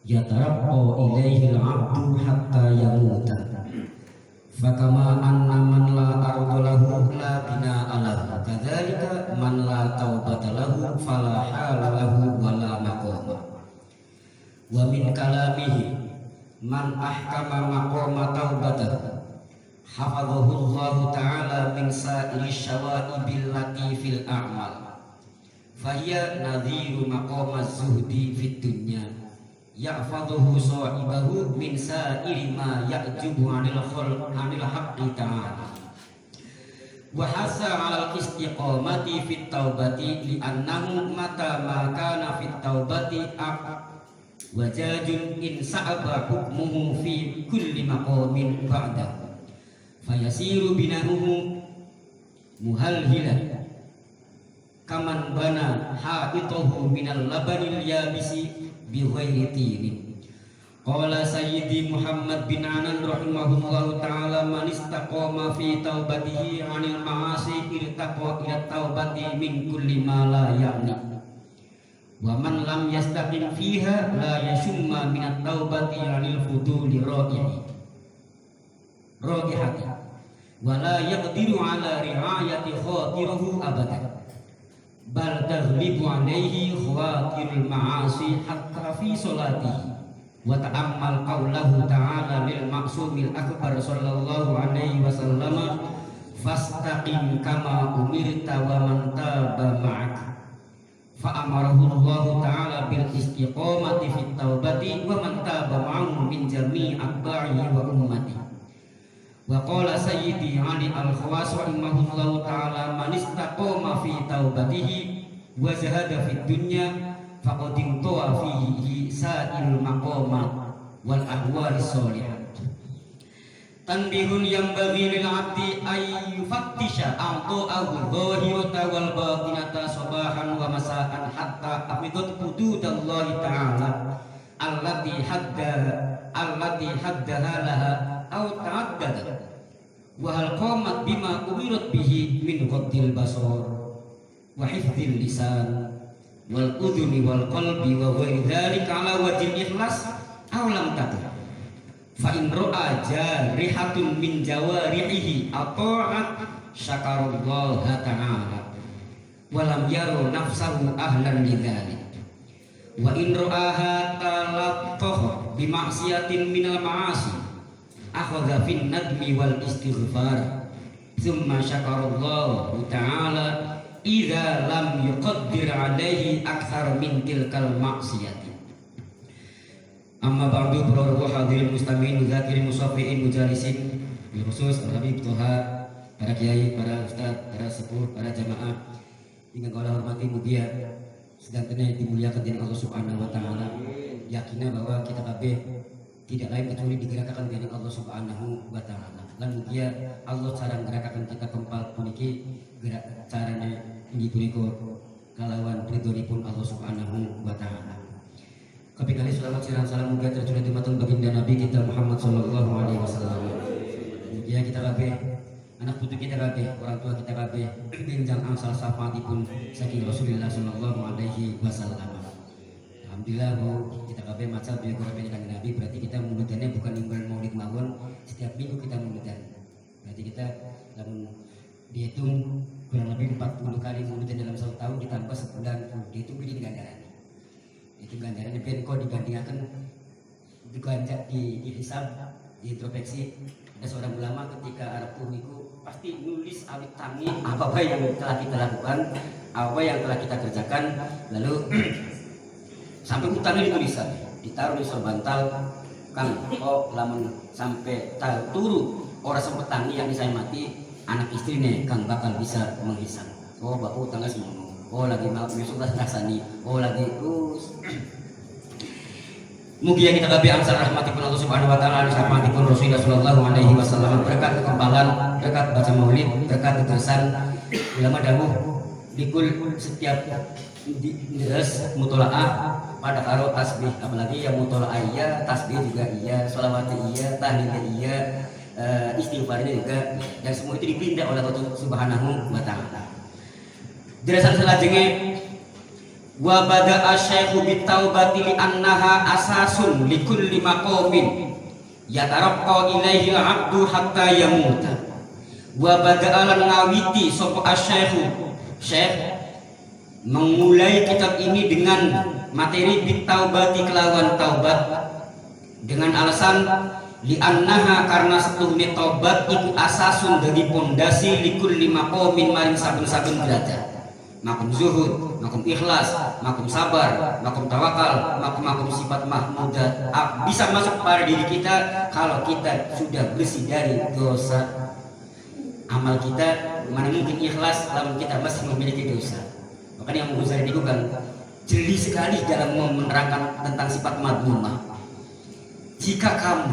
yataraqqa ilaihi al-'abdu hatta yamuta. Fakama anna man la arda lahu la bina'a lahu, kadzalika man la taubata lahu fala hala lahu wa la maqama. Wa min kalamihi man ahkama maqama taubatahu hafadhahu Allah ta'ala min sa'iri syawaibil lati fil a'mal fahiya nadhiru maqama zuhdi fid dunya ya'fadhuhu sahibahu min sa'iri ma ya'jubu 'anil haqqi ta'ala wa hasa 'alal istiqamati fit taubati li'annahu mata ma kana fit taubati wajajun in sa'aba hukmuhu fi kulli maqamin ba'dahu fayasiru binahuhu muhalhilan kaman bana ha'itahu minal labanil yabisi bi ghairi tinin. Qala Sayyidi Muhammad bin Anan rahimahullahu ta'ala man istaqama fi taubatihi 'anil ma'asi irtaqa ila taubati min kulli ma la ya'ni wa man lam yastaqim fiha la yashumma minat taubati 'anil fuduli raihati wa la yaqdiru 'ala ri'ayati khatirihi abadan bal taghlibu 'alaihi khawatirul ma'asi hatta fi salatihi wa ta'ammal qawlahu ta'ala lil ma'sumil akbar sallallahu alaihi wasallam fastaqim kama umirta wa man taba ma'aka fa'amarahu Allah ta'ala bil istiqamati fit taubati wa man taba ma'ahu min jami'i atba'ihi wa ummati. Wa qala Sayyidi Ali al-Khawas rahimahullahu ta'ala man istaqama fi taubatihi wa zahada fid dunya faqad intawa fihi sa'il maqamat wal ahwal sholihah. Tanbihun yang bagi lil abdi ay yufattisha a'ta'ahu dhahirata wal batinata sabahan wa masaan hatta afidat hududallahi ta'ala allati haddaha laha aw ta'addada wa hal qamat bima umirat bihi min ghaddil basar wa hifdzil lisan wal udhuni wal qalbi wa ghairi dzalika ala wajhil ikhlas aw lam takun fa in ra'a jarihatun min jawarihi ata'at syakarallaha ta'ala wa lam yaru nafsahu ahlan lidzalik wa in ra'aha talaqqah bi ma'siyatin minal ma'asi akhadha fin nadmi wal istighfar thumma syakarallahu ta'ala idza lam yuqaddir alaihi akthar min tilkal ma'siyati. Amma ba'du para hadirin muslimin muzakirin musafiin mujalisin bil khusus Habib Toha, para kiai, para ustaz, para sepuh, para jamaah ingkang kula hormati mugia sedanten dimuliakan dening Allah Subhanahu wa taala. Yakinna bahwa kita kabeh tidak lain kecuali digerakkan dening Allah Subhanahu wa taala. Lan mugia Allah cara menggerakkan kita kempal puniki gerak carane inggih punika kalawan ridhonipun Allah Subhanahu wa taala. Kami kali selamat sirang salam mugia tercurah di matang baginda Nabi kita Muhammad sallallahu alaihi wasallam. Ya kita kabeh, anak putu kita kabeh, orang tua kita kabeh, benjang angsal syafaatipun saking Rasulullah sallallahu alaihi wasallam. Alhamdulillah kita kabeh maca biografi kanjeng Nabi, berarti kita muludannya bukan bulan Maulid mawon, setiap minggu kita muludan. Berarti kita dalam dihitung kurang lebih 40 kali muludan dalam satu tahun ditambah sebulan, dihitung begini ganjaran. Itu ganjaran penko dibandingkan dihisab, diintrospeksi. Ada seorang ulama ketika Arab itu pasti nulis awit tangi apa yang telah kita lakukan, apa yang telah kita kerjakan, lalu sampai utangnya ditulisan, ditaruh di sorbantal, kang kok lamun sampai turu orang sempat tangi yang saya mati, anak istrinya kang bakal bisa menghisap. Oh bapak utangnya semua. Oh lagi maaf sudah rasani. Oh lagi mugia kita kabeh angsal rahmatipun Allah Subhanahu wa taala, rahmatipun Rasulullah sallallahu alaihi wasallam, berkat kekempalan, berkat baca maulid, berkat keterusan ulama dawuh dikul setiap deres mutolaah pada karo tasbih, apalagi yang mutolaah iya, tasbih juga iya, sholawat iya, tahlil iya, istighfarnya juga, dan semua itu dipindah oleh Allah Subhanahu wa taala. Jelasan selanjutnya Wa bada'a syaikhu bitaubati li annaha asasun likulli maqamin yataraqqa ilaihi al-'abdu hatta yamuta. Wa bada'a lan ngawiti sapa asyaikhu syekh memulai kitab ini dengan materi bitaubati kelawan taubat dengan alasan li annaha karena setuhne taubat iku asasun dari pondasi likulli maqamin maring saben-saben derajat. Makom zuhud, makom ikhlas, makom sabar, makom tawakal, makom sifat mahmudah bisa masuk pada diri kita kalau kita sudah bersih dari dosa. Amal kita mana mungkin ikhlas kalau kita masih memiliki dosa. Makanya yang Ghazali itu kan jeli sekali dalam menerangkan tentang sifat madmumah. Jika kamu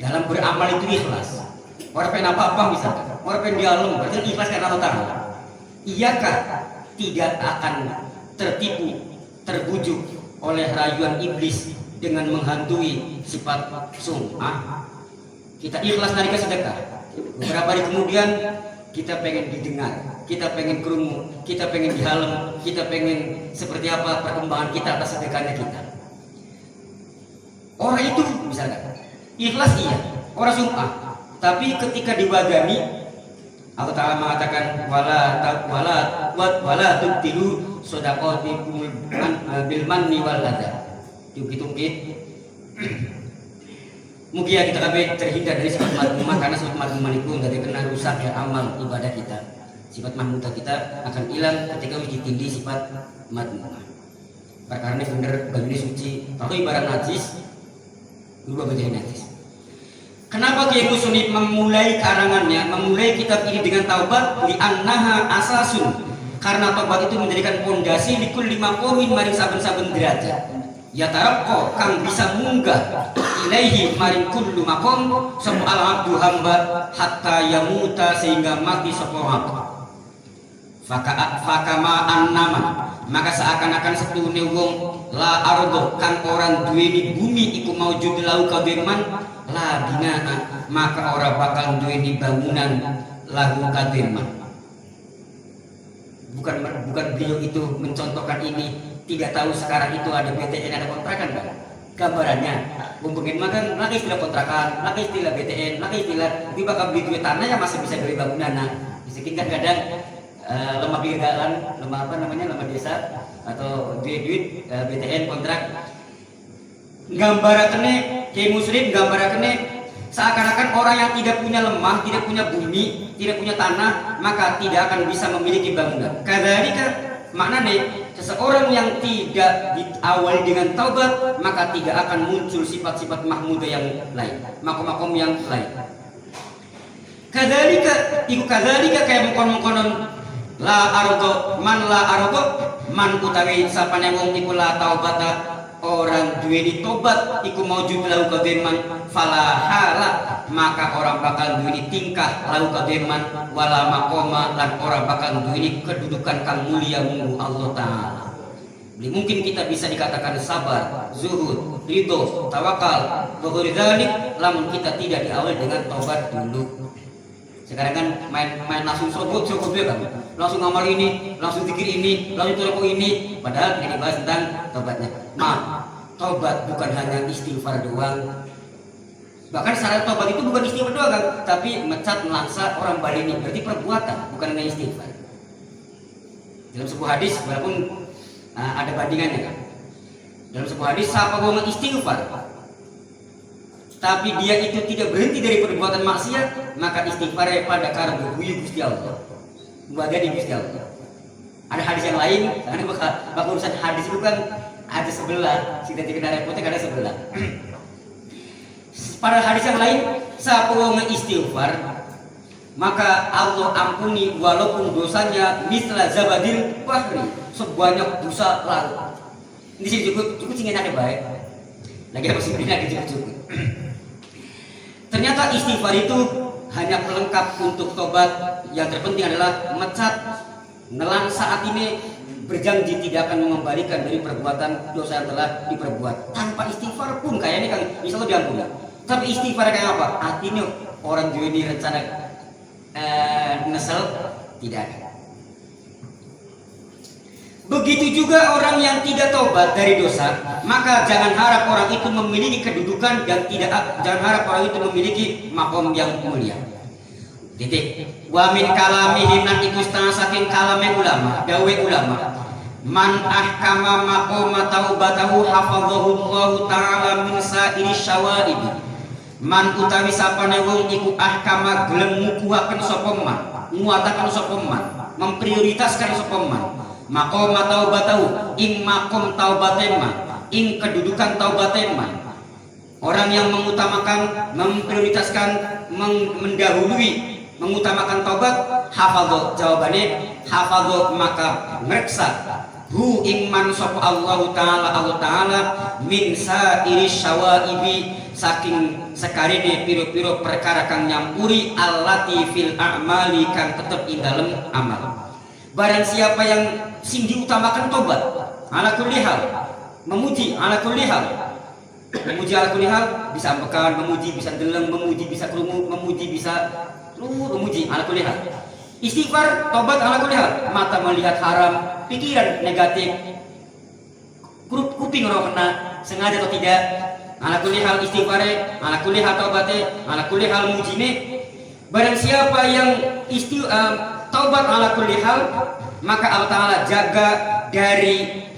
dalam beramal itu ikhlas, orang pengen apa misalkan, orang pengen dialog, berarti ikhlas karena Allah Ta'ala. Iyakah tidak akan tertipu, terbujuk oleh rayuan iblis dengan menghantui sifat sum'ah? Kita ikhlas nalika sedekah. Beberapa hari kemudian kita pengen didengar, kita pengen kerungu, kita pengen dihalem, kita pengen seperti apa perkembangan kita atas sedekahnya kita. Orang itu misalkan ikhlas iya, orang sum'ah, tapi ketika diwagani Allah Ta'ala mengatakan wala tubtilu shadaqatikum bil manni wal adha. Diungkit-ungkit. Mungkin kita kabeh terhindar dari sifat madmumah karena sifat madmumah itu dari kena rusak ya amal ibadah kita. Sifat mahmudah kita akan hilang ketika ditindih sifat madmumah. Perkara ini benar bagi suci. Kalau ibarat najis berubah menjadi najis. Kenapa Kiai Musonib memulai karangannya, memulai kitab ini dengan taubat? Li annaha asasun, karena taubat itu menjadikan pondasi likul lima komin maring saben-saben derajat. Ya taraqqa kang bisa munggah ilaihi maring kullu maqam sapa al-abdu hamba hatta yamuta sehingga mati sapa hamba. Fakama annama maka seakan-akan setuhune wong la ardo kang orang duweni bumi iku maujud lau kademan la binaa maka ora bakal duweni bangunan lahu kademan. Bukan beliau itu mencontohkan ini, tidak tahu sekarang itu ada BTN, ada kontrakan kan? Gambarannya mungkin makan lagi istilah kontrakan, lagi istilah BTN, lagi istilah di bakal beli duit tanah yang masih bisa beli bangunan. Nah, mungkin kan kadang lemah bigalan, lemah desa atau duit BTN kontrak. Gambarannya Kiai Muslim gambarannya seakan-akan orang yang tidak punya lemah, tidak punya bumi, tidak punya tanah, maka tidak akan bisa memiliki bangunan. Kadzalika maknanya seseorang yang tidak diawali dengan taubat, maka tidak akan muncul sifat-sifat mahmudah yang lain, makom-makom yang lain. Kadzalika kayak mengkonon la ardo man utawi sapane wong iku la taubata orang duweni tobat iku maujud lau kademan fala hala maka orang bakal duweni tingkah lau kademan wala maqama lan orang bakal duweni kedudukan kang mulia munggu Allah Ta'ala. Mungkin kita bisa dikatakan sabar, zuhud, ridho, tawakal, dzalik lamun kita tidak diawali dengan tobat dulu. Sekarang kan main langsung sobot ya kan, langsung ngamal ini, langsung zikir ini, langsung tolong ini, padahal tidak dibahas tentang tobatnya. Tobat bukan hanya istighfar doang. Bahkan syarat tobat itu bukan istighfar doang kan, tapi mecat melangsa orang balini, berarti perbuatan, bukan hanya istighfar. Dalam sebuah hadis, walaupun ada bandingannya kan, dalam sebuah hadis siapa mau istighfar tapi dia itu tidak berhenti dari perbuatan maksiat, maka istighfar pada karena guyu Gusti Allah, bagian di Gusti Allah. Ada hadis yang lain, karena bakal urusan hadis itu kan ada sebelah, kita tidak repotnya ada sebelah. Pada hadis yang lain, siapa mau istighfar, maka Allah ampuni walaupun dosanya misla zabadil bahri, sebanyak dosa laut. Ini sih cukup ingin ada baik. Lagi apa sih ini lagi cukup. Ternyata istighfar itu hanya pelengkap untuk tobat. Yang terpenting adalah mecat nelan saat ini berjanji tidak akan mengembalikan dari perbuatan dosa yang telah diperbuat. Tanpa istighfar pun kayaknya kan insya Allah diampuni. Tapi istighfar kayak apa? Artinya orang juga ini rencana nesel tidak ada. Begitu juga orang yang tidak tobat dari dosa, maka jangan harap orang itu memiliki kedudukan dan jangan harap orang itu memiliki makom yang mulia. Titik. Wa min kalamihim nan iku setengah saking kalame ulama, dawe ulama. Man ahkama maqama taubatahu hafadhahu Allah taala min sa'iri syawaib. Man utawi sapane wong iku ahkama gelem ngukuhaken sapa man, nguataken sapa man, memprioritaskan sapa man. Maqama taubatahu ing makom taubatemma, ing kedudukan taubatemma. Orang yang mengutamakan, memprioritaskan, mendahului, mengutamakan taubat, hafadho, jawabannya hafadho maka mereksa hu ing man sapa Allah taala min sa'iri syawaibi saking sekarine piro-piro perkara kang nyampuri allati fil a'mali kang tetep ing dalem amal. Barang siapa yang sing diutamakan tobat ala kulli hal, memuji ala kulli hal, memuji ala kulli hal, bisa ambekan, memuji bisa deleng, memuji bisa krungu, memuji bisa memuji ala kulli hal. Istighfar, tobat ala kulli hal, mata melihat haram, pikiran negatif, kuping rohna, sengaja atau tidak, ala kulli hal istighfare, ala kulli hal taubate, ala kulli hal mujine. Barang siapa yang taubat ala kulli hal, maka Allah Ta'ala jaga dari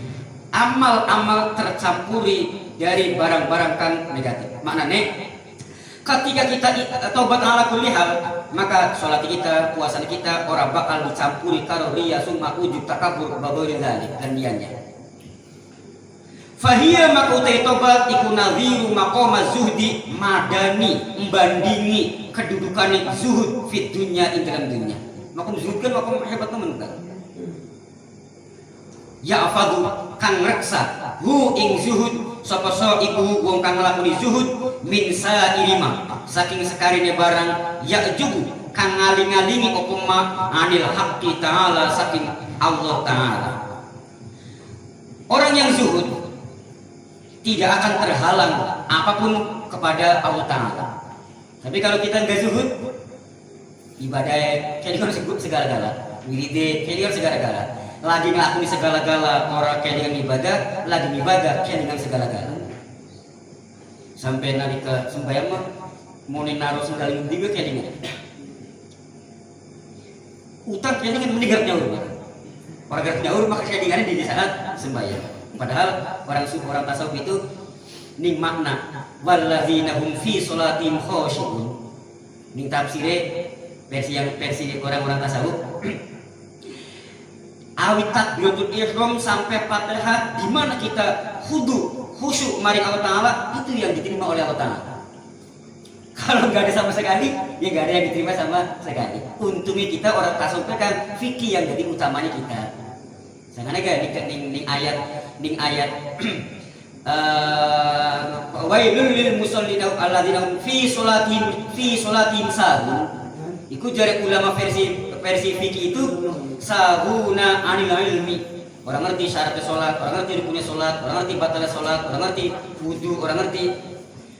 amal-amal tercampuri dari barang-barang kan negatif. Maknanya ketika kita taubat ala kulli hal, maka sholat kita, puasa kita orang bakal dicampuri karo riya summa ujub takabur bagori dzalik dan dianya. Fahiyya makutai tobat iku nadhiru maqama zuhdi madani, membandingi kedudukan zuhud fit dunya ing dalam dunia. Makom zuhud kan makom hebat teman kan. Ya afadu kang reksa hu ing zuhud sapa iku wong kang nglakoni zuhud min sa'irima saking sekarine barang ya jubu kang ngaling-alingi opoma anil haqqi ta'ala saking Allah Ta'ala. Orang yang zuhud tidak akan terhalang apapun kepada Allah Ta'ala. Tapi kalau kita enggak zuhud, ibadah kayak dengan segala-gala, wiride kayak dengan segala-gala, lagi ngelakuin segala-gala, orang kayak dengan ibadah, lagi ibadah kayak dengan segala-gala. Sampai nalika sembahyang mah mau naruh sendal juga kayak dengan utang kayak dengan meninggal nyaur. Orang garap nyaur maka kayak dengan di saat sembahyang. Padahal orang tasawuf itu ning makna walladzina hum fi sholatihim khashi'un. Ning tafsire versi orang-orang tasawuf awit takbiratul ihram sampai Fatihah di mana kita khusyuk mari Allah Ta'ala, itu yang diterima oleh Allah Ta'ala. Kalau nggak ada sama sekali, ya nggak ada yang diterima sama sekali. Untungnya kita orang tasawuf kan fikih yang jadi utamanya kita. Jangan aja ning ayat wailul lil musallin alladzina hum fi sholatihim sahun. Iku jare ulama versi fikih itu sahuna anil ilmi. Orang ngerti syaratnya sholat, orang ngerti rukunnya sholat, orang ngerti batalnya sholat, orang ngerti wudu, orang ngerti.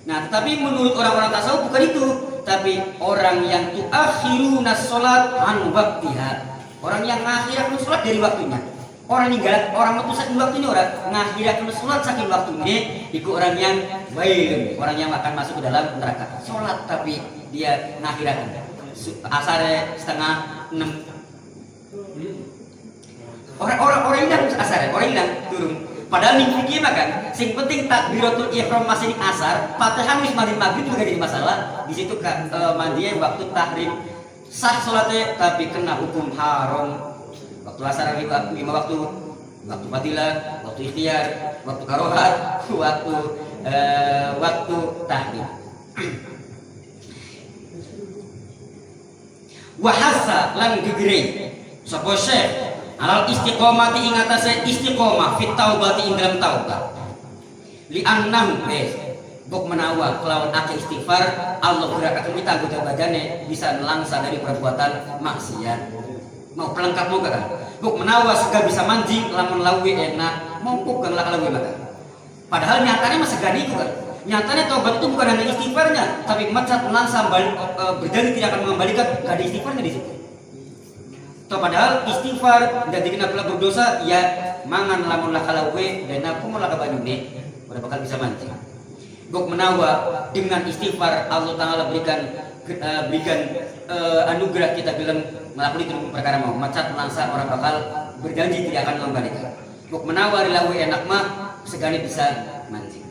Nah, tetapi menurut orang-orang tasawuf bukan itu, tapi orang yang tuakhiruna sholat an waqtiha. Orang yang ngakhirkan sholat dari waktunya. Orang ninggal, orang metu saking waktunya orang ngakhirkan sholat saking waktunya, itu orang yang baik, orang yang akan masuk ke dalam neraka. Sholat tapi dia ngakhirkan. Asar setengah 6. Orang hilang asar, orang hilang turun. Padahal ning fikih makan, sing penting takbiratul ihram masih di asar, Fatihah wis mari maghrib juga jadi masalah. Di situ mandinya waktu tahrim sah salatnya tapi kena hukum haram. Waktu asar lima waktu fadilah, waktu ikhtiar, waktu karohat, waktu tahrim. Wahasa lan gegere sapa syekh alal istiqomati ing atase istiqomah fit taubati ing dalam taubat li annahu bok menawa kelawan akeh istighfar Allah berakaken kita anggota badane bisa nelangsa dari perbuatan maksiat. Mau pelengkap mau kan bok menawa sega bisa manjing lamun lawi enak mau kok gang lawi maka padahal nyatanya mah segani itu kan. Nyatanya taubat itu bukan hanya istighfarnya, tapi mecat melangsa berjanji tidak akan mengembalikan, gak ada istighfarnya di situ. Padahal istighfar dan dikenal berdosa, ya mangan lamun lakalawe dan aku mau lakabanyune udah bakal bisa mancing. Gok menawa dengan istighfar Allah Ta'ala berikan anugerah kita bilang melakukan itu perkara mau macat langsa orang bakal berjanji tidak akan mengembalikan. Gok menawa rilawe enak mah segala bisa mancing.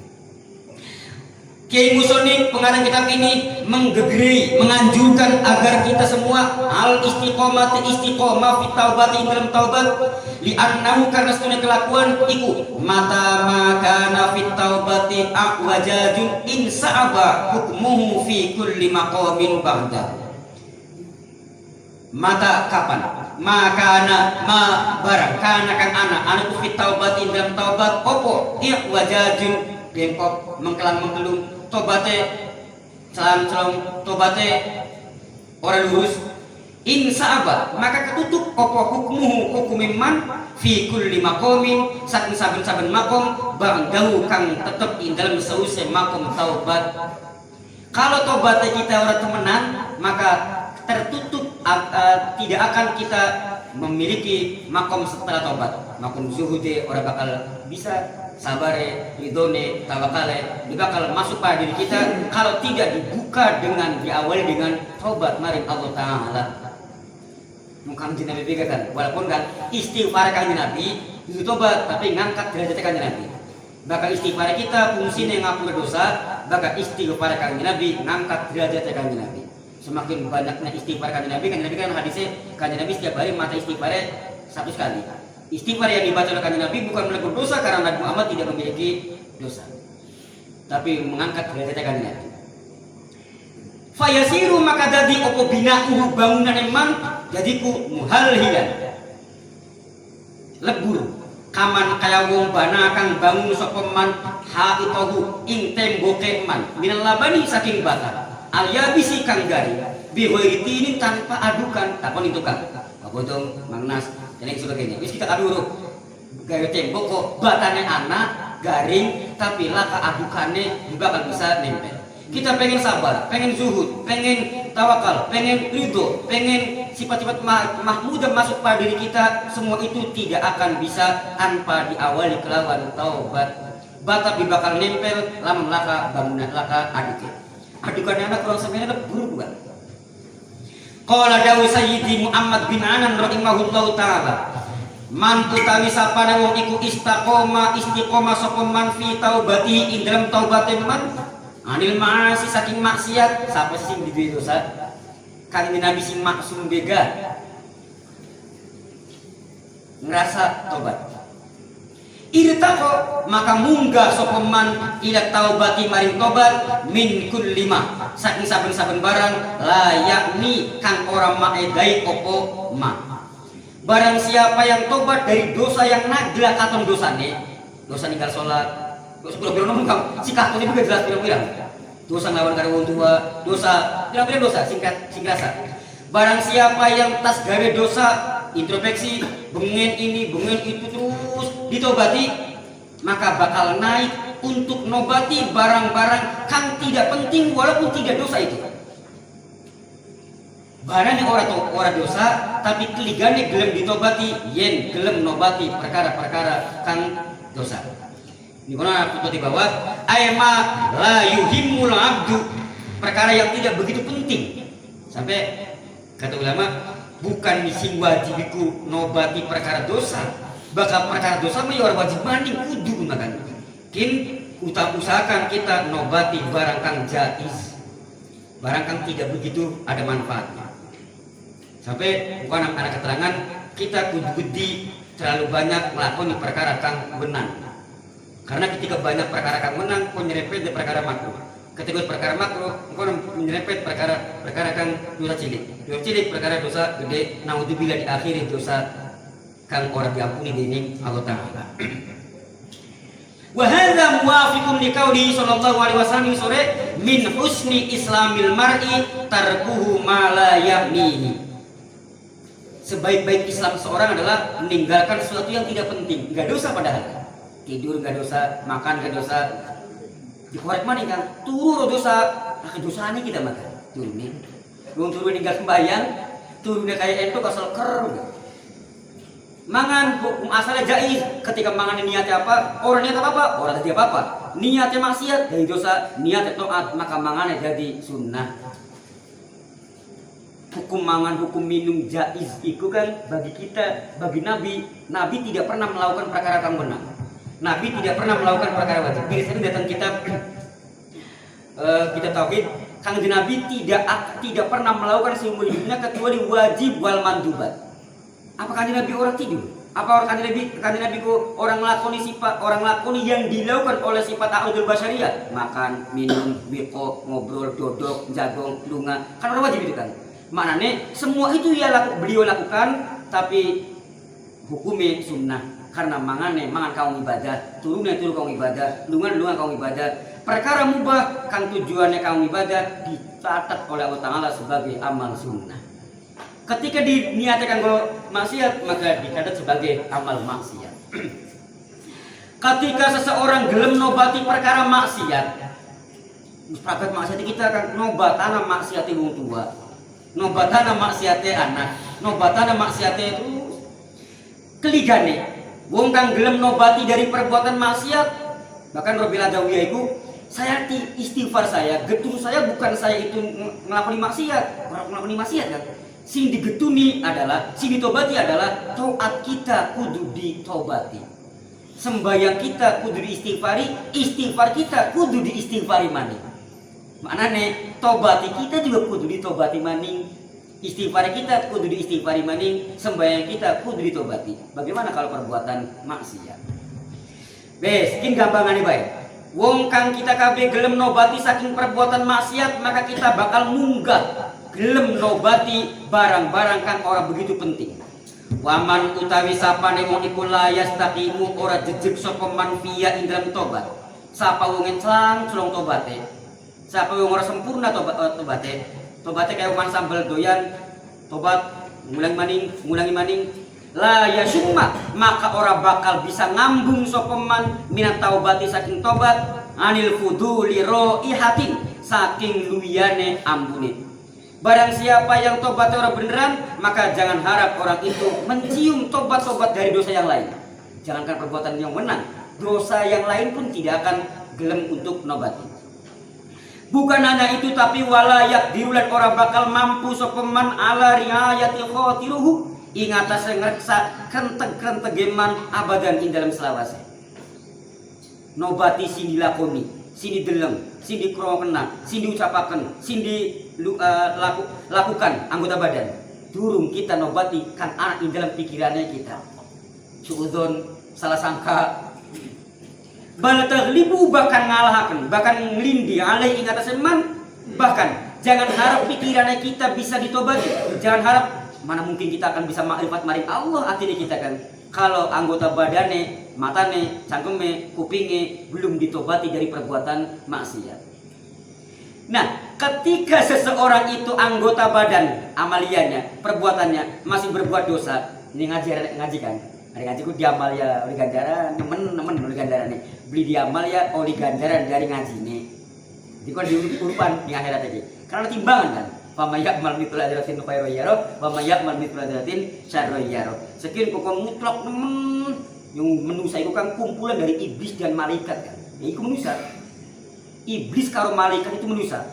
Kiai Musoni pengarang kitab ini menggegeri, menganjurkan agar kita semua al istiqomah fi taubati dalam taubat li annahu karena setuna kelakuan iku mata makana fi taubati aqwajajun in sa'aba hukmuhu fi kulli maqamin ba'da. Mata kapan? Makana ma barang kana kan anak fi taubati dalam taubat opo aqwajajun dengkok mengkelang mengkelung tobate celong tobate orang lurus insya Allah maka ketutup opo hukmuhu hukumiman fi kulli maqamin saking saben-saben makom ba'dahu kang tetep ing dalam sause makom taubat. Kalau tobatnya kita orang temenan maka tertutup tidak akan kita memiliki makom setelah tobat. Makom zuhude orang bakal bisa sabare, ridone, tawakale bakal masuk pada diri kita kalau tidak dibuka dengan diawali dengan taubat maring Allah Ta'ala. Mungkin Nabi kan, walaupun kan istighfar kanjeng Nabi itu tobat tapi ngangkat derajat kanjeng Nabi. Bakal istighfar kita fungsinya ngapura dosa, bakal istighfar kanjeng Nabi ngangkat derajat kanjeng Nabi. Semakin banyaknya istighfar kanjeng Nabi kan hadisnya kanjeng Nabi setiap hari mata istighfarnya 100 kali. Istighfar yang dibaca oleh kanjeng Nabi bukan melakukan dosa karena Nabi Muhammad tidak memiliki dosa, tapi mengangkat derajat kanjeng Nabi. Fayasiru maka dadi opo bina'uhu bangunan eman jadiku muhalhilan lebur kaman kaya wong bana kang bangun sapa man haitahu ing temboke man minal labani saking bata alyabisi kang gari bihoitinin tanpa adukan takon itu kan kabodong mangnas dan sebagainya. Wis kita adu gaya tembok kok batane anak garing tapi laka adukane bakal bisa nempel. Kita pengen sabar, pengen zuhud, pengen tawakal, pengen ridho, pengen sifat-sifat mahmudah masuk pada diri kita, semua itu tidak akan bisa tanpa diawali kelawan taubat. Bata bakal nempel lamun laka bangunan laka aduke. Adukane anak kurang sebenarnya lebur bukan. Qala dawu Sayyidi Muhammad bin Anan rahimahullahu taala man utawi sapane wong iku istiqomah sapa man fi taubati ing dalam taubate man anil ma'asi saking maksiat sapa sing diduwe dosa kanjeng Nabi sing maksum bega ngerasa tobat irtaqo maka munggah sapa man ila taubati maring tobat min kullima saking saben-saben barang layakni kang ora maedai opo ma barang siapa yang tobat dari dosa yang nagla katon dosane dosa ninggal salat dosa pira-pira ngomong si katone juga jelas pira-pira dosa nglawan karo wong tua dosa pira-pira dosa sing rasa barang siapa yang tas gawe dosa introspeksi bengen ini bengen itu terus ditobati maka bakal naik untuk nobati barang-barang kang tidak penting walaupun tidak dosa itu barang yang orang dosa tapi keligane gelem ditobati yen gelem nobati perkara-perkara kang dosa ini mana aku di bawah ayma la yuhimmul abdu perkara yang tidak begitu penting sampai kata ulama bukan sing wajibiku nobati perkara dosa bakal perkara dosa mah ya wajib mandi kudu makan kin usahakan kita nobati barang kang jaiz barang kang tidak begitu ada manfaatnya sampai bukan anak keterangan kita kudu terlalu banyak melakukan perkara kang menang karena ketika banyak perkara kang menang kau nyerempet di perkara makruh ketika perkara makruh kau menyerempet perkara kang dosa cilik perkara dosa gede naudzubillah di akhir dosa kang orang diampuni dening Allah Ta'ala. Wa hadza muwafiqun li qauli sallallahu alaihi wasallam sore min husni islamil mar'i tarkuhu ma la ya'nihi. Sebaik-baik Islam seorang adalah meninggalkan sesuatu yang tidak penting. Enggak dosa padahal. Tidur enggak dosa, makan enggak dosa. Dikorek mana kan? Turu dosa. Nah, kedosaan kita makan. Turun nih. Turun ninggal sembahyang, turunnya kayak itu kasal ker. Mangan hukum asalnya jaiz. Ketika mangan niatnya apa? Orang niat apa? Orang tadi apa? Niatnya maksiat dari dosa, niatnya taat, maka mangannya jadi sunnah. Hukum mangan, hukum minum jaiz itu kan bagi kita, bagi Nabi tidak pernah melakukan perkara kang benar. Nabi tidak pernah melakukan perkara wajib. Biasanya datang kitab tauhid, kang Nabi tidak pernah melakukan seumur hidupnya kecuali wajib wal mandubat. Apa kanjeng Nabi orang tidur? Apa kanjeng Nabi orang lakoni yang dilakukan oleh sifat a'udul basyariyah? Makan, minum, wiqo, ngobrol, dodok, jagong, lunga. Kan orang wajib itu kan. Maknanya semua itu beliau lakukan, tapi hukumnya sunnah. Karena mangan kaum ibadah, turun kaum ibadah, lunga kaum ibadah. Perkara mubah kan tujuannya kaum ibadah dicatat oleh Allah Ta'ala sebagai amal sunnah. Ketika diniatkan maksiat, maka dicatat sebagai amal maksiat. Ketika seseorang gelem nobati perkara maksiat, pragat maksiat kita kan nobatana maksiate wong tua, nobatana maksiate anak, nobatana maksiate itu keligane. Wong kang gelem nobati dari perbuatan maksiat, bahkan Robil Adawiyah itu saya istighfar saya, getun saya bukan saya itu ngelakoni maksiat, orang ngelakoni maksiat kan. Sing digetuni adalah, sing ditobati adalah taat kita kudu ditobati. Sembayang kita kudu diistighfari, istighfar kita kudu diistighfari maning. Maknane tobati kita juga kudu ditobati maning, istighfar kita kudu diistighfari maning, sembayang kita kudu ditobati. Bagaimana kalau perbuatan maksiat? Bes, ini gampangane bae. Wong kang kita kabeh gelem nobati saking perbuatan maksiat, maka kita bakal munggah gelem nobati barang-barang kang ora begitu penting. Waman utawi sapane wong iku layas taqimu ora jejeg sapa man fiya ing dalam tobat. Sapa wong enclang culung tobate. Sapa wong ora sempurna tobate. Tobate kaya man sambel doyan, tobat ngulangi maning la yasumma, maka ora bakal bisa ngambung sapa man minat taubati saking tobat anil fuduli raihatin saking luyane ambune. Barang siapa yang tobat orang beneran, maka jangan harap orang itu mencium tobat-tobat dari dosa yang lain. Jangankan perbuatan yang menang, dosa yang lain pun tidak akan gelem untuk nobati. Bukan hanya itu, tapi walayak dirulan orang bakal mampu sopeman ala riayati khotiruhu ingata sengreksa kenteg-kentegeman abadan ing dalam selawase. Nobati sing dilakoni, sing dideleng, sing dikrokenang, sing diucapaken, sing lakukan anggota badan. Durung kita nobati kan anak di dalam pikirannya kita. Suudzon, salah sangka, bal taglibu bahkan ngalahaken, bahkan ngelindi alai ing atas man. Bahkan jangan harap pikirannya kita bisa ditobati. Jangan harap mana mungkin kita akan bisa makrifat maring Allah atine kita kan. Kalau anggota badannya, matane, cangkeme, kupinge belum ditobati dari perbuatan maksiat. Nah, ketika seseorang itu anggota badan, amaliannya, perbuatannya masih berbuat dosa, ini ngaji kan? Hari ngaji ku diamal ya oleh ganjaran, nemen oleh ganjaran nih. Beli diamal ya oleh ganjaran dari ngaji nih. Di kon diurupan di akhirat aja. Karena timbangan kan. Pamayak mal mithla dzaratin khairu yaro, pamayak mal mithla dzaratin syarru yaro. Sekian kokon mutlak nemen yang manusia itu kan kumpulan dari iblis dan malaikat kan. Ya itu manusia. Iblis karo malaikat itu manusia.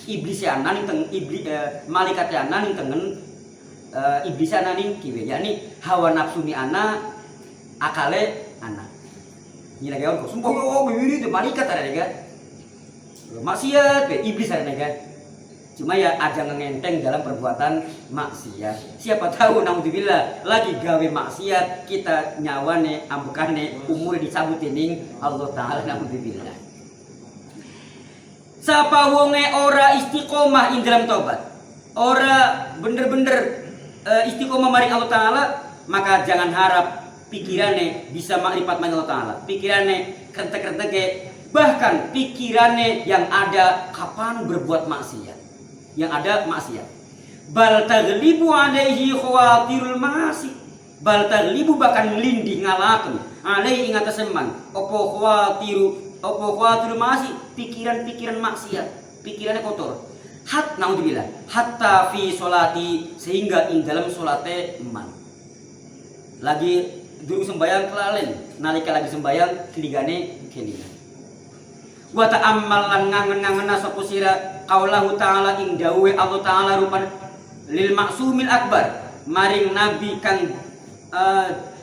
Iblis ya nang teng iblis malaikat ya nang tengen iblis ya nang kiwe. Yani hawa nafsu ni ana akale ana. Ini lagi orang kok sumpah ini malaikat ada kan. Maksiat be iblis ada kan. Cuma ya aja ngenteng dalam perbuatan maksiat. Siapa tahu naudzubillah lagi gawe maksiat kita nyawane ambekane umur dicabut dening Allah Taala naudzubillah. Sapa wonge ora istiqomah ing dalam tobat, ora bener-bener istiqomah maring Allah Taala, maka jangan harap pikirane bisa makrifat maring Allah Taala. Pikirane kentek-kenteke, bahkan pikirane yang ada kapan berbuat maksiat. Yang ada maksiat. Bal taglibu alaihi khawatirul ma'asi. Bal taglibu bahkan nglindih ngalaken alaihi ing atase man. Opo khawatirul ma'asi, pikiran-pikiran maksiat, pikirannya kotor. Naudzubillah, hatta fi sholati, sehingga ing dalam salate man. lagi dulu sembayang kelalen, nalika lagi sembayang keligane kelingan. Wa ta'ammal lan ngangen-ngangena sapa sira qaulahu ta'ala ing dawuhe Allah Ta'ala rupan lil maksumil akbar maring nabi kang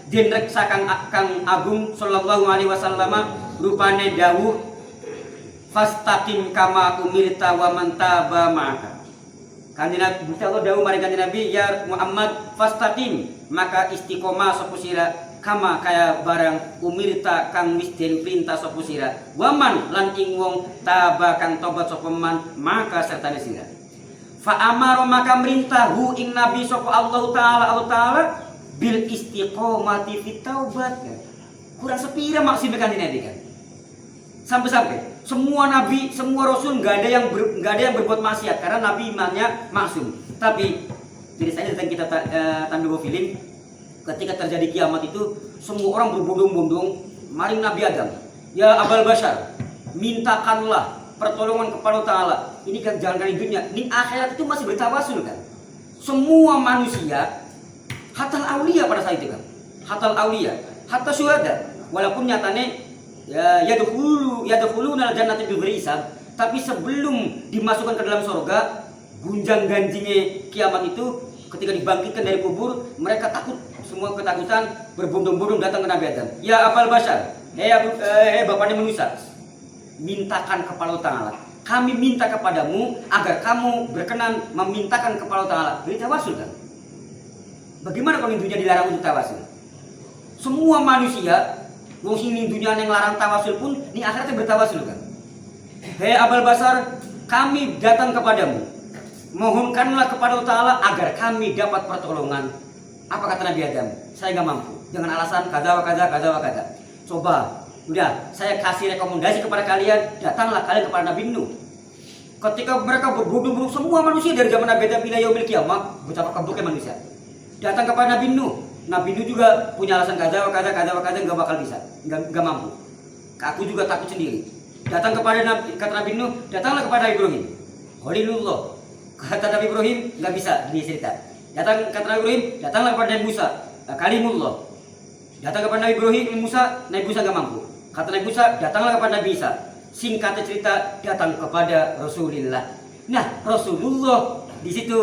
den reksa kang agung sallallahu alaihi wasallam rupane dawuh fastaqim kama umirta wa man taba ma'aka. Kanjeng Nabi Gusti Allah dawuh maring kanjeng Nabi ya Muhammad fastaqim maka istiqomah sapa sira kama kaya barang umirta kang wis den perintah sapa sira waman lan ing wong taba kang tobat sapa man maka sertane sira fa amara maka merintah hu ing nabi sapa Allah taala bil istiqomati fit taubat. Kurang sepira maksudnya kanjeng Nabi kan sampai semua nabi semua rasul nggak ada yang berbuat maksiat karena nabi imannya maksum. Tapi jadi saya tentang kita tanda film ketika terjadi kiamat itu semua orang berbondong-bondong maring Nabi Adam. Ya Abal Bashar, mintakanlah pertolongan kepada Ta'ala. Ini kan jangan di dunia, ini akhirat itu masih bertawasul kan. Semua manusia, hatta aulia pada saat itu kan. Hatta aulia, hatta syuhada. Walaupun nyatanya ya yadkhuluna al-jannata bighairi hisab, tapi sebelum dimasukkan ke dalam surga, gunjang ganjingnya kiamat itu ketika dibangkitkan dari kubur, mereka takut, semua ketakutan berbondong-bondong datang ke Nabi Adam. Ya Abal Bashar, bapaknya manusia, mintakan kepada Ta'ala. Kami minta kepadamu agar kamu berkenan memintakan kepada Ta'ala. Jadi tawasul kan? Bagaimana kalau dunia dilarang untuk tawasul? Semua manusia, wong sini dunia yang larang tawasul pun, ini akhiratnya bertawasul kan? Hei Abal Bashar, kami datang kepadamu. Mohonkanlah kepada Ta'ala agar kami dapat pertolongan. Apa kata Nabi Adam? Saya nggak mampu. Dengan alasan kada wa kada. Coba, udah saya kasih rekomendasi kepada kalian. Datanglah kalian kepada Nabi Nuh. Ketika mereka berbondong-bondong semua manusia dari zaman Nabi Adam ila yaumil kiamah, betapa keburuknya manusia. Datang kepada Nabi Nuh. Nabi Nuh juga punya alasan kada wa kada nggak bakal bisa, nggak mampu. Aku juga takut sendiri. Datang kepada kata Nabi Nuh, datanglah kepada Ibrahim. Khalilullah. Kata Nabi Ibrahim, nggak bisa dicerita. Datang kata Nabi Ibrahim, datanglah kepada Nabi Musa, Kalimullah. Datang kepada Nabi Ibrahim, Nabi Musa nggak mampu. Kata Nabi Musa, datanglah kepada Nabi Isa. Singkat cerita, datang kepada Rasulullah. Nah, Rasulullah di situ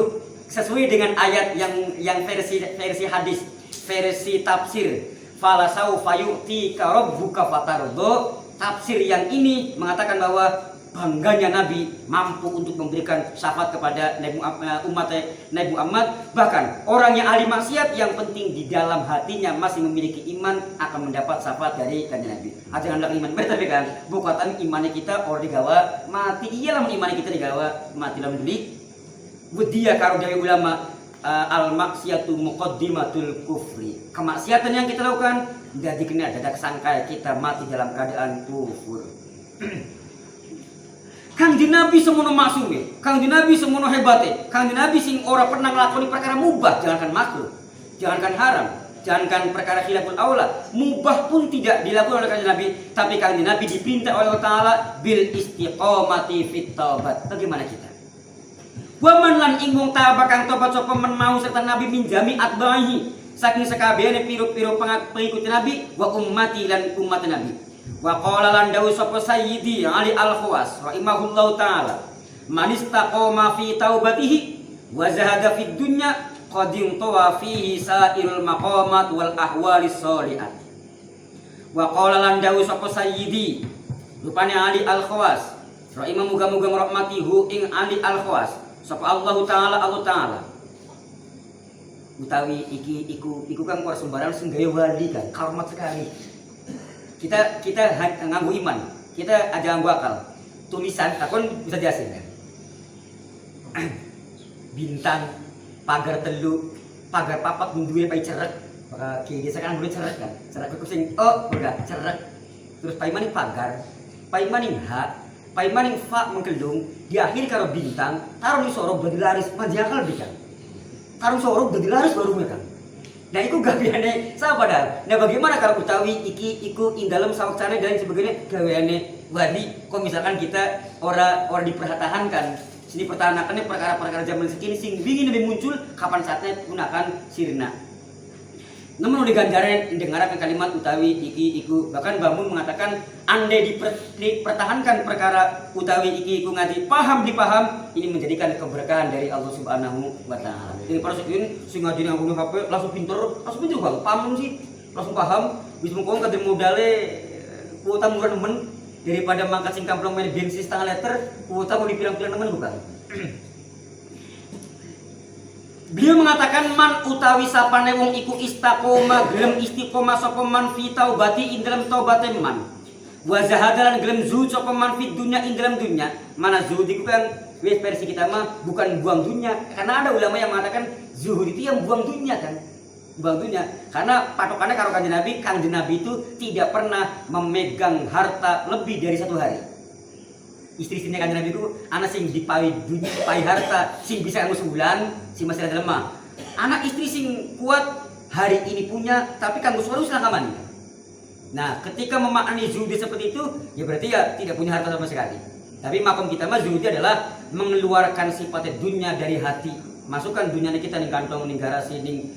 sesuai dengan ayat yang versi hadis, versi tafsir. Fala saufa yu'tika rabbuka fatardo. Tafsir yang ini mengatakan bahwa bangganya Nabi mampu untuk memberikan syafaat kepada umat Nabi Muhammad. Bahkan orang yang ahli maksiat yang penting di dalam hatinya masih memiliki iman akan mendapat syafaat dari kanjeng Nabi. Aja hendak iman berarti kan bukan imannya kita orang digawa mati iyalah imannya kita digawa mati dalam dunia. Budia karo dari ulama al maksiatu muqaddimatul kufri. Kemaksiatan yang kita lakukan jadi kena dadak sangka kita mati dalam keadaan kufur. Kanjeng Nabi semono maksume, Kanjeng Nabi semono hebate, Kanjeng Nabi sing ora pernah nglakoni perkara mubah, jangankan makruh, jangankan haram, jangankan perkara khilaful aula, mubah pun tidak dilakukan oleh Kanjeng Nabi, tapi Kanjeng Nabi diperintah oleh Allah Ta'ala bil istiqomati fit taubat. Bagaimana kita? Wa man lan ing wong taba kang tobat sapa men mau serta Nabi minjami atbahi saking sekabehane piro-piro pengikut Nabi wa ummati lan umat Nabi. Wa qala lan dawu sapa Sayyidi Ali Al-Khawas rahimahullahu taala man istaqama fi taubatihi wa zahada fid dunya qadim tawa fihi sairul maqamat wal ahwalis sholihat. Wa qala lan dawu sapa Sayyidi rupane Ali Al-Khawas rahimah muga-muga ngrahmatihu ing Ali Al-Khawas sapa Allah taala utawi iku kan ora sembarang sing gaya wali kan hormat sekali. Kita nganggu iman, kita aja nganggu akal. Tulisan, takon bisa jelasin kan? Bintang, pagar telu, pagar papat munduwe pai cerek. Kayak biasa kan boleh cerek kan? Cerek ku sing udah cerek. Terus pai maning pagar, pai maning ha, pai maning fa mengkelung, diakhiri karo bintang, taruh di sorok udah dilaris, manjakal kan? Taruh sorok udah dilaris baru mereka. Nah itu gaweane sapa dah. Nah bagaimana kalau utawi iku ing dalam sawaksana dan sebagainya gaweane wadi kok misalkan kita ora dipertahankan. Sini pertahankannya perkara-perkara zaman sekini sing ingin lebih muncul kapan saatnya gunakan sirna. namun udah ganjaran dengarkan kalimat utawi iki iku, bahkan Bamun mengatakan andai dipertahankan perkara utawi iki iku ngadi paham dipaham, ini menjadikan keberkahan dari Allah Subhanahu wa taala. Jadi para sekalian sing ngadi nang HP langsung pinter Bang, paham sih, langsung paham, bisa mengkon kadang modale kuota murah nemen daripada mangkat sing kamplong main bensin setengah liter, kuota mau dipilang-pilang nemen bukan. Beliau mengatakan man utawi sapane wong iku istaqoma gelem istiqomah sapa man fi taubati ing dalam taubate man. Wa zahadalan gelem zuhud sapa man fi dunya ing dalam dunya. Mana zuhud itu kan versi kita mah bukan buang dunia. Karena ada ulama yang mengatakan zuhud itu yang buang dunia kan. Buang dunia. Karena patokannya karo Kanjeng Nabi itu tidak pernah memegang harta lebih dari 1 hari. Istri-istrinya Kanjeng Nabi itu anak sing dipawi dunia, dipawi harta, sing bisa ngurus sebulan, sing masih ada lemah. Anak istri sing kuat hari ini punya, tapi kanggo suara silahkan mandi. Nah, ketika memaknai zuhud seperti itu, ya berarti ya tidak punya harta sama sekali. Tapi makom kita mah zuhud adalah mengeluarkan sifat dunia dari hati. Masukkan dunia kita ning kantong, ning garasi, ning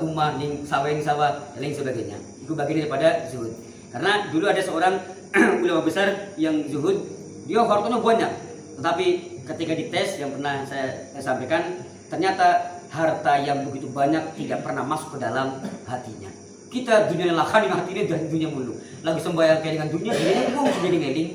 umah, ning saweng sawah, dan lain sebagainya. Itu bagian daripada zuhud. Karena dulu ada seorang ulama besar yang zuhud. Dia hartanya banyak, tetapi ketika dites yang pernah saya sampaikan, ternyata harta yang begitu banyak tidak pernah masuk ke dalam hatinya. Kita dunia lakan dengan hatinya dan dunia mulu. Lagi sembahyang kayak dengan dunia, dia mau jadi ngeling.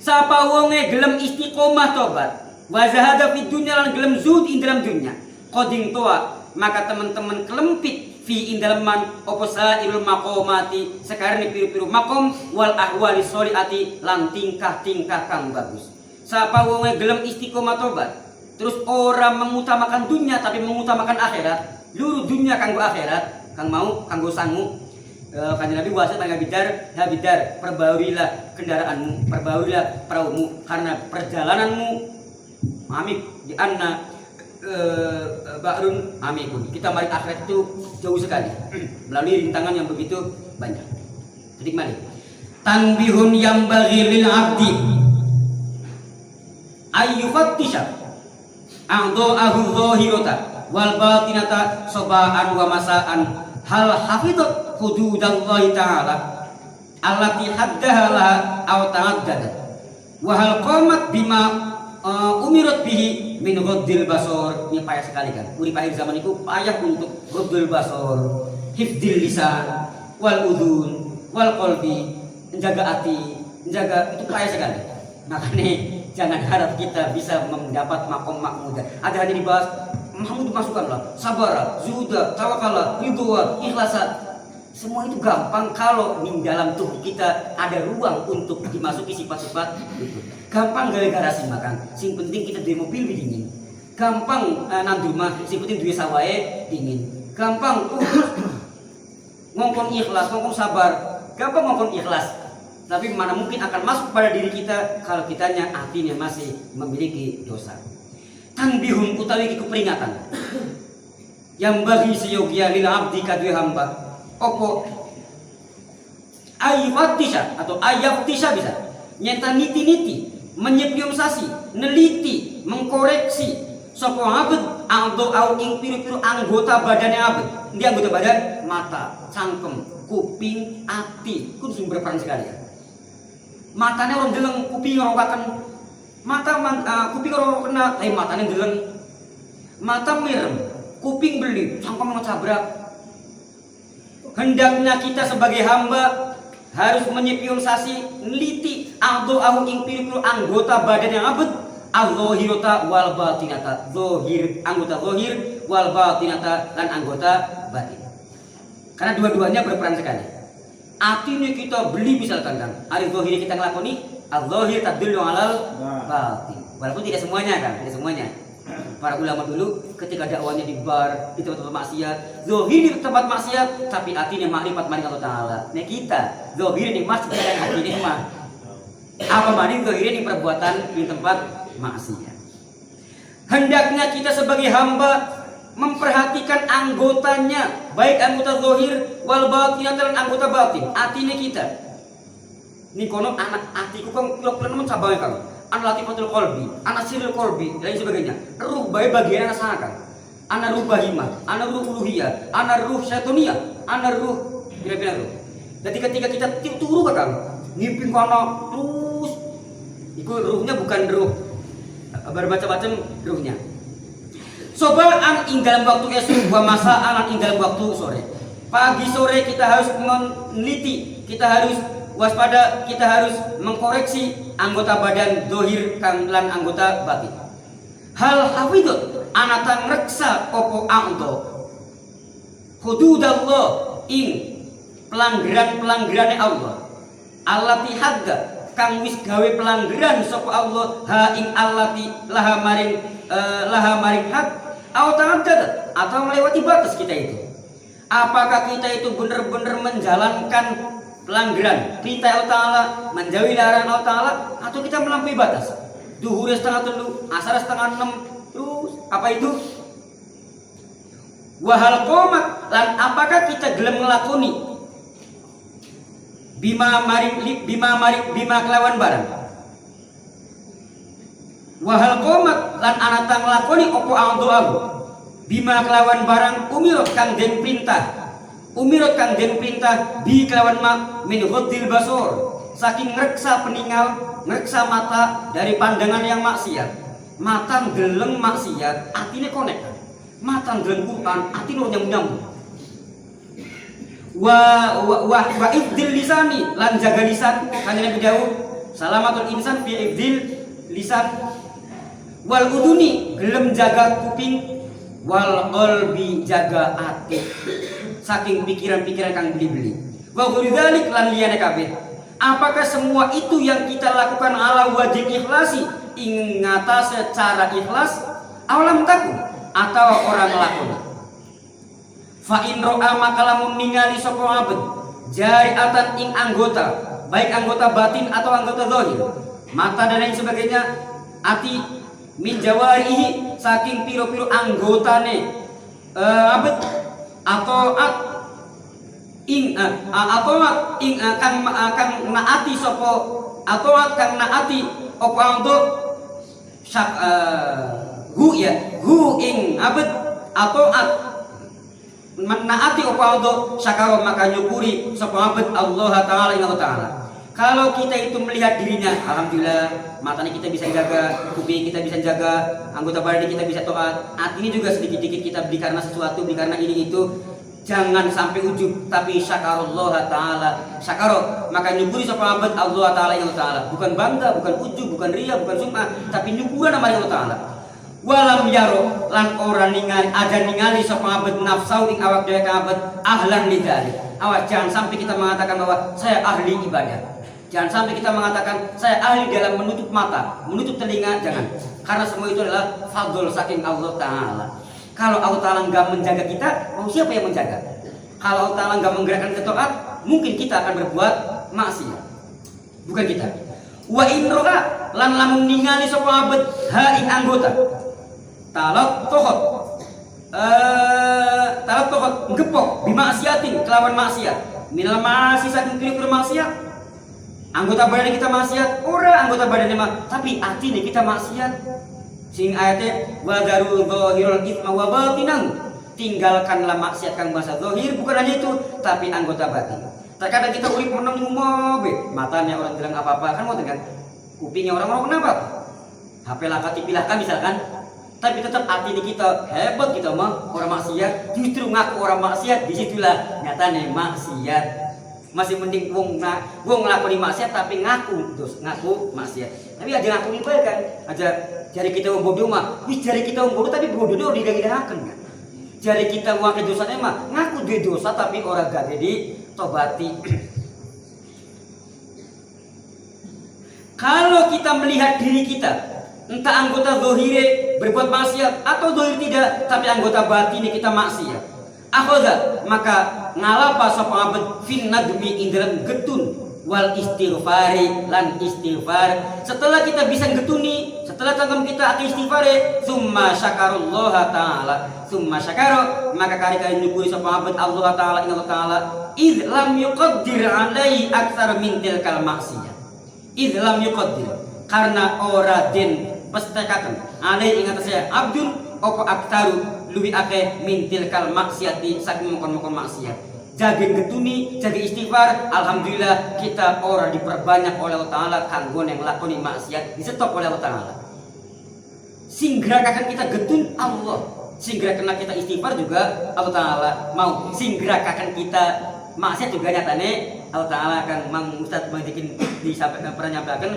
Sapa wonge gelem istiqomah tobat, wa zahada fid dunya lan gelem zuhud ing dalam dunya. Qading toa, maka teman-teman kelempit fi indalam man opo sairul maqamati sekarang piru-piru makom wal ahwali sholiati lan tingkah-tingkah kang bagus. Sapa wong gelem istiqomah tobat terus orang mengutamakan dunia tapi mengutamakan akhirat, luru dunia kanggo akhirat, kang mau kanggo sangu. Kanjeng Nabi wasiat nang habidar perbaurilah kendaraanmu, perbaurilah perahumu karena perjalananmu amik di anna Ba'run amikun. Kita mari akhirat itu jauh sekali melalui rintangan yang begitu banyak. Jadi kembali. Tanbihun yang bagi lil abdi ayyufattisha a'dha'ahu dhahirata wal batinata sobaan wa masaan hal hafidhat hududallahi ta'ala allati haddaha laha aw ta'addadat wa hal qamat bima umirat bihi min ghaddil basor. Ini payah sekali kan. Urip akhir zaman itu payah untuk ghaddil basor, hifdzil lisan, wal udhun, wal qalbi, menjaga hati, menjaga itu payah sekali. Makanya jangan harap kita bisa mendapat makom makmudah. Ada hanya dibahas mahmud masukkanlah, sabar, zuhuda, tawakal, ridha, ikhlasa. Semua itu gampang kalau di dalam tubuh kita ada ruang untuk dimasuki sifat-sifat itu. Gampang gara-gara sih makan. Sing penting kita duwe mobil dingin. Gampang nandur mah sing penting duwe sawahe dingin. Gampang ngongkon ikhlas, ngongkon sabar. Gampang ngongkon ikhlas. Tapi mana mungkin akan masuk pada diri kita kalau kitanya hatinya masih memiliki dosa. Tanbihun utawi keperingatan. Yang bagi seyogia lil abdi kadue hamba. Opo ayyatisha atau ayyatisha bisa nyata niti-niti menyepiumsasi neliti mengkoreksi sapa abet aldo au ing piru-piru anggota badannya abet. Ini anggota badan mata, cangkem, kuping, ati. Kudu sing berperan sekali ya. Matanya orang deleng, kuping orang kaken. Kuping orang kena, matanya deleng. Mata merem, kuping beli, cangkem ngecabrak. Hendaknya kita sebagai hamba harus menyepiumsasi, neliti aldo ing piru-piru anggota badan yang abet, al-zahirata wal batinata, zahir anggota zahir wal batinata dan anggota batin. Karena dua-duanya berperan sekali. Artinya kita beli misalkan kan, ari zahir kita ngelakoni, al-zahir tadullu alal batin. Walaupun tidak semuanya kan, tidak semuanya. Para ulama dulu ketika dakwanya di bar, di tempat-tempat maksiat, zahir di tempat maksiat, tapi hatinya makrifat maring Allah Taala. Nah kita zahir di masjid dan hatinya mah apa maning zahir di perbuatan di tempat maksiat. Hendaknya kita sebagai hamba memperhatikan anggotanya, baik anggota zahir wal batin dan anggota batin. Hatinya kita. Ini kono anak hatiku kan kira-kira nemen cabangnya kan. An latifatul qalbi, an asirul qalbi dan sebagainya. Ruh baik bagian anak sangat. ana ruh bahimah, ana ruh uluhiyah, ana ruh syaitoniyah, ana ruh pira-pira ruh. Jadi ketika kita turu bakal ngimpi kono terus itu ruhnya bukan ruh bermacam-macam ruhnya. Sobaan ing dalam waktu esok wa masaan ing dalam waktu sore. Pagi sore kita harus meneliti, kita harus waspada, kita harus mengkoreksi anggota badan dohir kang lan anggota batin. Hal hafidut anatan reksa opo angdo hududallah ing pelanggaran-pelanggarane Allah. Allati hadda kang wis gawe pelanggaran sapa Allah ha ing allati laha maring had atau melewati batas kita itu. Apakah kita itu benar-benar menjalankan pelanggaran perintah Allah Ta'ala, menjauhi larangan Allah Ta'ala, atau kita melampaui batas? Duhur 5:30, asar 5:30, terus apa itu? Wahal qomat lan apakah kita gelem ngelakoni bima kelawan barang? Wahal qomat lan anata ngelakoni opo aldo'ahu bima kelawan barang umirot kang den perintah bi kelawan min ghaddil basor saking ngreksa peningal, ngreksa mata dari pandangan yang maksiat. Mata geleng maksiat, atine konek. Mata geleng Quran, atine nyambung-nyambung. Wa ibdil lisani lan jaga lisan, kanjeng Nabi Daud, salamatul insan fi ibdil lisan. Wal uduni gelem jaga kuping, wal qalbi jaga ati. Saking pikiran-pikiran kang beli-beli. Wa ghuridzalik lan liyane kabeh. Apakah semua itu yang kita lakukan ala wajib ikhlasi ing ngata secara ikhlas awalam takun atau orang lakon? Fa in ra'a makalamun ningali sapa abad jari'atan ing anggota, baik anggota batin atau anggota zahir, mata dan lain sebagainya, ati min jawarihi saking piro-piro anggotane abad atau kang naati sapa atau kang naati apa untuk hu ing abad atau menaati apa untuk syakar maka nyukuri sapa abad Allah Ta'ala ing Allah Ta'ala. Kalau kita itu melihat dirinya, alhamdulillah, matanya kita bisa jaga, kuping kita bisa jaga, anggota badan kita bisa taat, hati ini juga sedikit-sedikit kita beli karena sesuatu, beli karena ini itu. Jangan sampai ujub, tapi syakarullah Ta'ala, syakaro maka nyukuri sapa abad Allah Ta'ala yang Ta'ala. Bukan bangga, bukan ujub, bukan ria, bukan sum'ah, tapi nyukuran nama Allah Ta'ala. Walam yaro lan ora ningali ada ningali sapa abad nafsau ing awak dhewe abad ahlan lidzalik. Awas jangan sampai kita mengatakan bahwa saya ahli ibadah. Jangan sampai kita mengatakan saya ahli dalam menutup mata, menutup telinga, jangan. Karena semua itu adalah fadl saking Allah Ta'ala. Kalau Allah Ta'ala nggak menjaga kita, mau siapa yang menjaga? Kalau Allah Ta'ala nggak menggerakkan ke taat, mungkin kita akan berbuat maksiat. Bukan kita. Wa in ro'a lan lamun ningali sapa abad ha ing anggota. Talak tohot ngepok bimaksiatin kelawan maksiat. Minal ma'asi saking kiri maksiat. Anggota badan kita maksiat, ora anggota badannya mah, tapi hati nih kita maksiat. Sing ayatnya wadaru zahirul itsma wa batinahu, tinggalkanlah maksiat kang bahasa zahir, bukan hanya itu tapi anggota batin. Terkadang kita urip meneng ngomong matanya orang bilang apa-apa kan mau kan, kupingnya orang kenapa, HP laka TV laka misalkan, tapi tetap hati ini kita hebat, kita mah orang maksiat, justru ngaku orang maksiat, disitulah nyatanya maksiat. Masih mending wong ngelakoni maksiat tapi ngaku maksiat. Tapi aja ngaku ibadah kan, aja jari kita wong bodoh mah, wis jari kita wong bodoh tapi bodoh didahaken kan. Jari kita wong dosane mah ngaku duwe dosa tapi ora gade di tobati. Kalau kita melihat diri kita, entah anggota zahire berbuat maksiat atau zahir tidak, tapi anggota batine kita maksiat. Akhadha maka ngalapa sapa abad fin nadmi ing dalam getun wal istighfari lan istighfar. Setelah kita bisa getuni, setelah tanggam kita akan istighfar, summa syakarullah Ta'ala, summa syakaro maka kari-kari nyukuri sapa abad Allah Ta'ala ing Allah Ta'ala id lam yuqaddir alai aktsar min tilkal maksiyah. Id lam yuqaddir karena ora den pestekaken alai ingat saya abdun opo aktaru luwi akeh mintil kal maksiati saking mongkon-mongkon maksiat. Jage getuni, jage istighfar, alhamdulillah kita ora diperbanyak oleh Allah Ta'ala kanggo yang lakoni maksiat disetop oleh Allah Ta'ala. Singgara akan kita getun Allah, singgara kena kita istighfar juga Allah Ta'ala mau, singgara akan kita maksiat juga nyatane Allah Ta'ala akan mang Ustaz bikin disampaikan pernah nyampaikan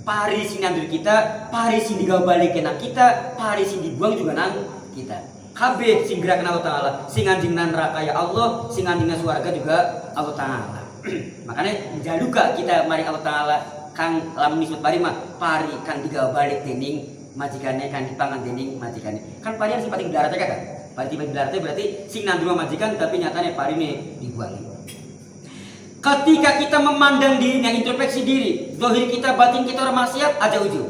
pari sing nandur kita, pari sing digawe balik kena kita, pari sing dibuang juga nang kita. Kabeh sing gerak Allah Ta'ala, sing andingna neraka ya Allah, sing andingna surga juga Allah Ta'ala. Makanya jaluka kita mari Allah Ta'ala kang lamun disebut pari mah pari kang digawe balik dening majikane, kang dipangan dening majikane. Kan pari harus pati belarate kan? Pari tiba belarate berarti sing nandur majikan tapi nyatane parine dibuang. Ketika kita memandang dirinya, introspeksi diri, zahir kita, batin kita orang maksiat, aja ujub,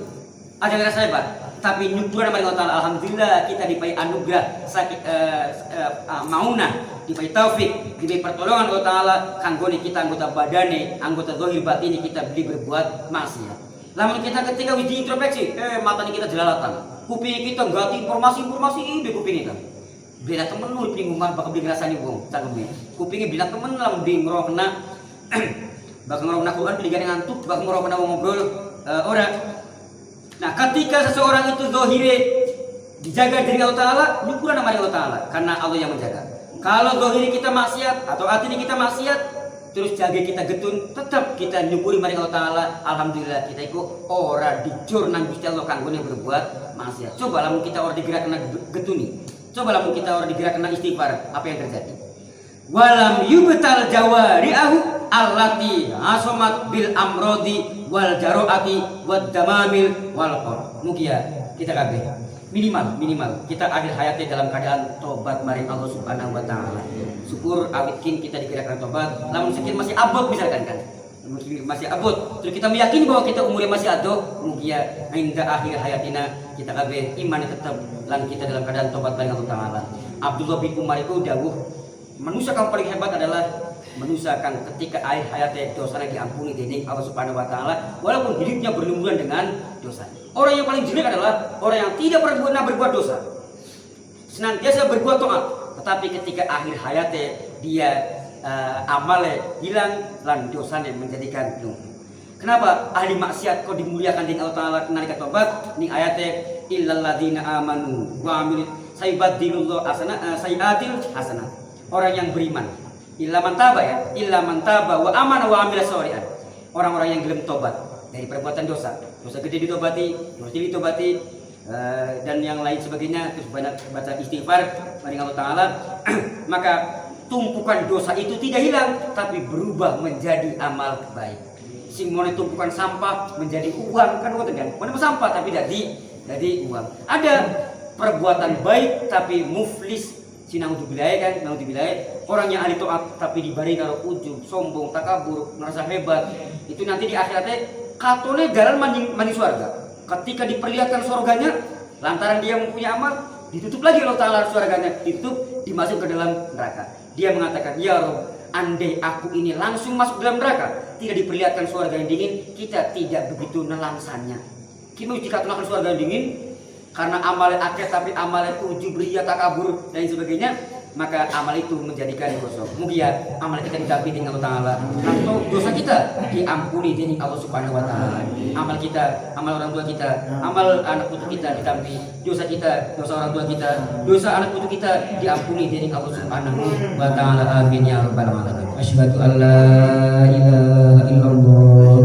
aja ngerasa hebat. Tapi nyukur nama Allah Ta'ala, alhamdulillah kita dipai anugerah sakit maunah, dipai taufik, dipai pertolongan Allah Ta'ala, kanggone kita anggota badane, anggota zahir batin kita beli berbuat maksiat. Lamun kita ketika uji introspeksi, mata kita jelalatan, kuping kita nggak informasi ini kuping kita. Bila temen lu di rumah bakal beli ngerasani wong, canggung kupingnya bila temen lah beli ngerokna, bakal ngerokna Quran beli gane ngantuk, bakal ngerokna ngobrol orang. Nah, ketika seseorang itu zahire dijaga dari Allah Ta'ala, nyukuran nama Allah Ta'ala karena Allah yang menjaga. Kalau zahire kita maksiat atau hati kita maksiat, terus jaga kita getun, tetap kita nyukuri mari Allah Ta'ala. Alhamdulillah kita ikut ora dijur nang Gusti Allah kanggone berbuat maksiat. Coba lamun kita ora digerak kena getuni. Coba lamun kita ora digerak kena istighfar, apa yang terjadi? Walam yubtal jawari'ahu allati asomat bil amrodi wal jaroati wad damamil wal qor. Mugia kita kabeh minimal kita akhir hayatnya dalam keadaan tobat maring Allah Subhanahu wa taala. Syukur awitkin kita dikirakan tobat, namun sekian masih abot misalkan kan. Masih abot. Terus kita meyakini bahwa kita umurnya masih ado, mugia hingga akhir hayatina kita kabeh iman tetap lan kita dalam keadaan tobat maring Allah taala. Abdullah bin Umar itu dawuh, manusia yang paling hebat adalah manusia kan ketika akhir hayatnya dosanya diampuni dening Allah Subhanahu wa taala walaupun hidupnya berlumuran dengan dosa. Orang yang paling jelek adalah orang yang tidak pernah berbuat dosa, senantiasa berbuat taat, tetapi ketika akhir hayatnya dia amalnya hilang dan dosanya menjadikan lumpuh. Kenapa ahli maksiat kau dimuliakan dengan Allah taala nalika tobat ning ayatnya illal ladzina amanu wa amilus sayyibatilullah sayyiatil hasanah. Orang yang beriman illa man taba ya, illa man taba wa amana wa amila sholihan. Orang-orang yang gelem tobat dari perbuatan dosa gede ditobati, dosa kecil ditobati, dan yang lain sebagainya, terus banyak baca istighfar mari Allah taala, maka tumpukan dosa itu tidak hilang tapi berubah menjadi amal baik. Sing mau tumpukan sampah menjadi uang kan ngoten kan. Mana sampah tapi jadi uang. Ada perbuatan baik tapi muflis sinauzubillah kan, naudzubillah. Orang yang ahli taat tapi dibari karo ujub, sombong, takabur, merasa hebat. Itu nanti di akhiratnya katone jalan mani surga. Ketika diperlihatkan surganya, lantaran dia mempunyai amal, ditutup lagi Allah taala surganya, ditutup, dimasuk ke dalam neraka. Dia mengatakan, "Ya Rabb, andai aku ini langsung masuk dalam neraka, tidak diperlihatkan surga yang dingin, kita tidak begitu nelangsannya. Kita jika telah surga yang dingin, karena amalnya akeh tapi amalnya ujub, riya, takabur dan sebagainya, maka amal itu menjadikan dosa. Mugia amal kita dicapai dengan Allah taala, atau dosa kita diampuni dengan Allah Subhanahu wa taala. Amal kita, amal orang tua kita, amal anak putu kita ditampi, dosa kita, dosa orang tua kita, dosa anak putu kita diampuni dengan Allah Subhanahu wa taala. Amin ya rabbal alamin. Asyhadu an la ilaha illallah